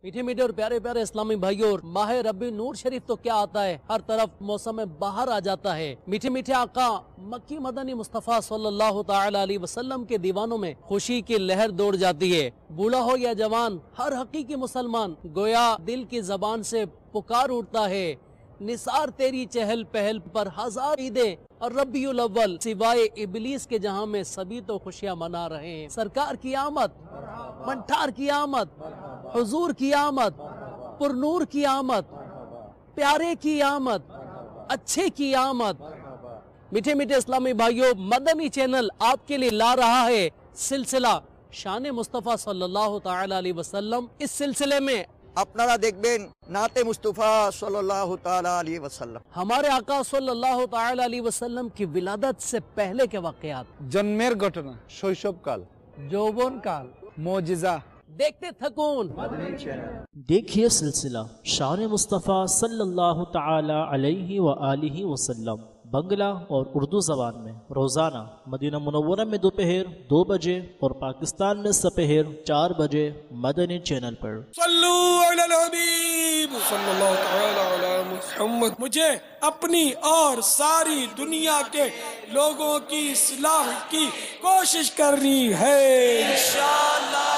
मीठे मीठे और प्यारे प्यारे इस्लामी भाइयों, और माह रब्बी नूर शरीफ तो क्या आता है, हर तरफ मौसम बाहर आ जाता है। मीठे मीठे आका मक्की मदनी मुस्तफ़ा सल्लल्लाहु ताला अलैहि वसल्लम के दीवानों में खुशी की लहर दौड़ जाती है। बूढ़ा हो या जवान, हर हकीकी मुसलमान गोया दिल की जबान से पुकार उठता है, निसार तेरी चहल पहल पर हजार ईदें और रब्बियुल अव्वल, सिवाय इबलीस के जहां में सभी तो खुशियां मना रहे हैं। सरकार की आमद, मंठार की आमद, हुजूर की आमद, पुरनूर की आमद, प्यारे की आमद, अच्छे की आमद। मीठे मीठे इस्लामी भाइयों, मदनी चैनल आपके लिए ला रहा है सिलसिला शान मुस्तफ़ा सल्लल्लाहु ताला अलैहि वसल्लम। इस सिलसिले में আপনারা দেখবেন নাতে মুস্তাফা সাল্লাল্লাহু তাআলা আলাইহি ওয়াসাল্লাম, हमारे आका सल्लल्लाहु ताला अलैहि वसल्लम की विलादत से पहले के वाक़यात, जन्मेर घटना, शैशवकाल, যৌবনকাল, मोजिजा। देखते थकून। देखिए सिलसिला शान मुस्तफ़ा सल्लल्लाहु ताला अलैहि व आलिहि वसल्लम बंगला और उर्दू ज़बान में रोज़ाना मदीना मुनव्वरा में दोपहर 2 बजे और पाकिस्तान में सपहर 4 बजे मदनी चैनल पर। सल्लू अलल हबीब सल्लल्लाहु तआला अला मुहम्मद। मुझे अपनी और सारी दुनिया के लोगों की इस्लाह की कोशिश करनी है इंशाअल्लाह।